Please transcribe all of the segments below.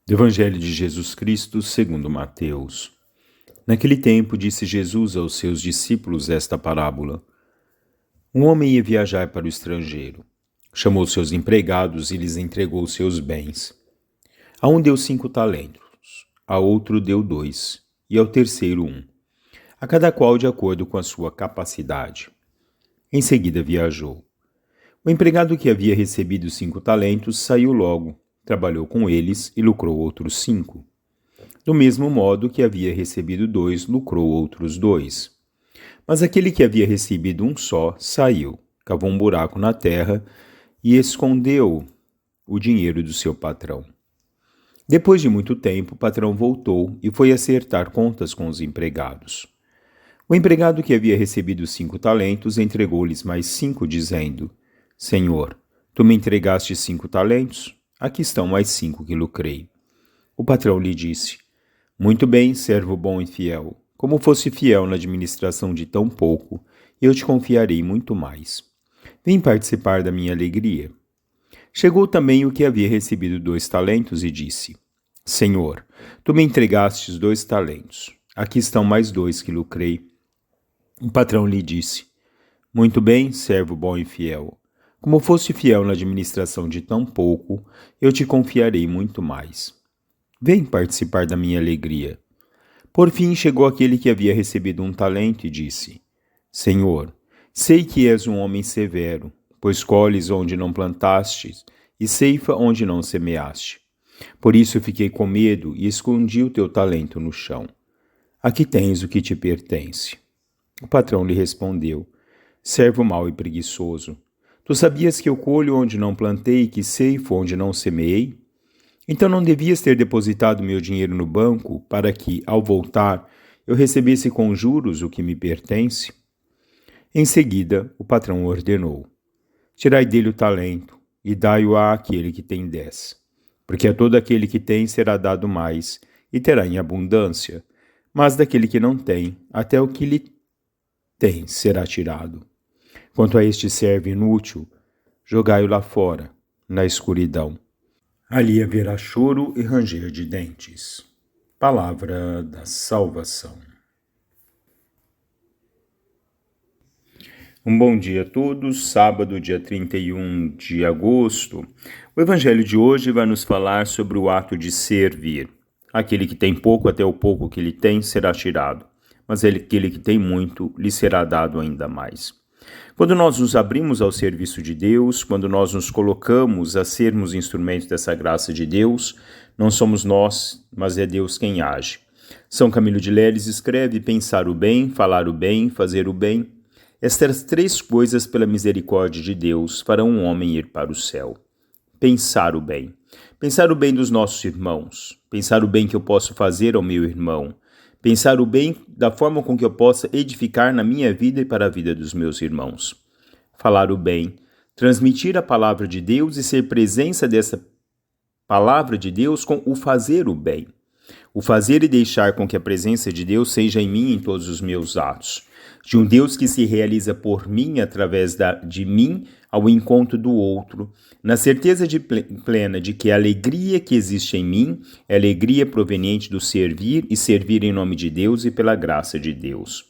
Do Evangelho de Jesus Cristo, segundo Mateus. Naquele tempo, disse Jesus aos seus discípulos esta parábola. Um homem ia viajar para o estrangeiro. Chamou seus empregados e lhes entregou seus bens. A um deu 5 talentos, a outro deu 2, e ao terceiro 1, a cada qual de acordo com a sua capacidade. Em seguida viajou. O empregado que havia recebido 5 talentos saiu logo, trabalhou com eles e lucrou outros 5. Do mesmo modo que havia recebido 2, lucrou outros 2. Mas aquele que havia recebido 1 só saiu, cavou um buraco na terra e escondeu o dinheiro do seu patrão. Depois de muito tempo, o patrão voltou e foi acertar contas com os empregados. O empregado que havia recebido 5 talentos entregou-lhes mais 5, dizendo: Senhor, tu me entregaste 5 talentos? Aqui estão mais 5 que lucrei. O patrão lhe disse: Muito bem, servo bom e fiel. Como fosse fiel na administração de tão pouco, eu te confiarei muito mais. Vem participar da minha alegria. Chegou também o que havia recebido 2 talentos e disse: Senhor, tu me entregastes 2 talentos. Aqui estão mais 2 que lucrei. O patrão lhe disse: Muito bem, servo bom e fiel. Como foste fiel na administração de tão pouco, eu te confiarei muito mais. Vem participar da minha alegria. Por fim chegou aquele que havia recebido 1 talento e disse: Senhor, sei que és um homem severo, pois colhes onde não plantastes e ceifa onde não semeaste. Por isso fiquei com medo e escondi o teu talento no chão. Aqui tens o que te pertence. O patrão lhe respondeu: Servo mau e preguiçoso, tu sabias que eu colho onde não plantei e que ceifo onde não semeei? Então não devias ter depositado meu dinheiro no banco, para que, ao voltar, eu recebesse com juros o que me pertence? Em seguida, o patrão ordenou: Tirai dele o talento e dai-o àquele que tem 10. Porque a todo aquele que tem será dado mais, e terá em abundância, mas daquele que não tem, até o que lhe tem será tirado. Quanto a este servo inútil, jogai-o lá fora, na escuridão. Ali haverá choro e ranger de dentes. Palavra da salvação. Um bom dia a todos, sábado, dia 31 de agosto. O evangelho de hoje vai nos falar sobre o ato de servir. Aquele que tem pouco, até o pouco que ele tem, será tirado, mas aquele que tem muito, lhe será dado ainda mais. Quando nós nos abrimos ao serviço de Deus, quando nós nos colocamos a sermos instrumentos dessa graça de Deus, não somos nós, mas é Deus quem age. São Camilo de Leles escreve: pensar o bem, falar o bem, fazer o bem. Estas 3 coisas, pela misericórdia de Deus, farão um homem ir para o céu. Pensar o bem. Pensar o bem dos nossos irmãos. Pensar o bem que eu posso fazer ao meu irmão. Pensar o bem da forma com que eu possa edificar na minha vida e para a vida dos meus irmãos. Falar o bem, transmitir a palavra de Deus e ser presença dessa palavra de Deus com o fazer o bem. O fazer e deixar com que a presença de Deus seja em mim em todos os meus atos. De um Deus que se realiza por mim, através de mim, ao encontro do outro, na certeza plena de que a alegria que existe em mim é alegria proveniente do servir e servir em nome de Deus e pela graça de Deus.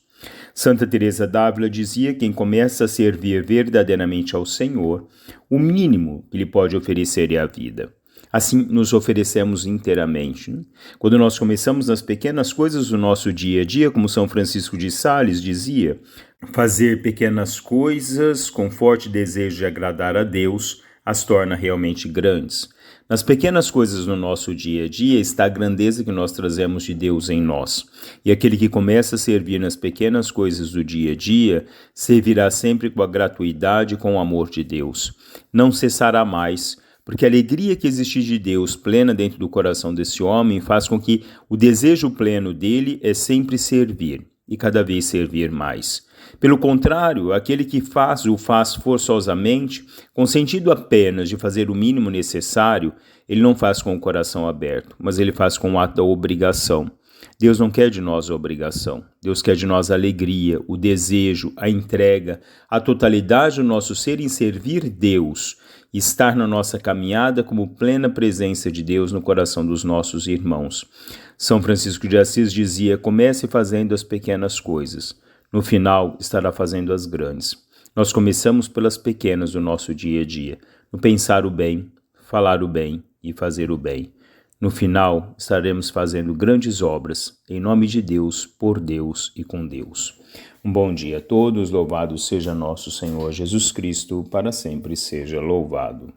Santa Teresa d'Ávila dizia: quem começa a servir verdadeiramente ao Senhor, o mínimo que lhe pode oferecer é a vida. Assim nos oferecemos inteiramente. Quando nós começamos nas pequenas coisas do nosso dia a dia, como São Francisco de Sales dizia, fazer pequenas coisas com forte desejo de agradar a Deus as torna realmente grandes. Nas pequenas coisas do nosso dia a dia está a grandeza que nós trazemos de Deus em nós. E aquele que começa a servir nas pequenas coisas do dia a dia, servirá sempre com a gratuidade e com o amor de Deus. Não cessará mais, porque a alegria que existe de Deus plena dentro do coração desse homem faz com que o desejo pleno dele é sempre servir, e cada vez servir mais. Pelo contrário, aquele que o faz forçosamente, com sentido apenas de fazer o mínimo necessário, ele não faz com o coração aberto, mas ele faz com o ato da obrigação. Deus não quer de nós a obrigação. Deus quer de nós a alegria, o desejo, a entrega, a totalidade do nosso ser em servir Deus. estar na nossa caminhada como plena presença de Deus no coração dos nossos irmãos. São Francisco de Assis dizia: comece fazendo as pequenas coisas, no final estará fazendo as grandes. Nós começamos pelas pequenas do nosso dia a dia, no pensar o bem, falar o bem e fazer o bem. No final, estaremos fazendo grandes obras, em nome de Deus, por Deus e com Deus. Um bom dia a todos, louvado seja nosso Senhor Jesus Cristo, para sempre seja louvado.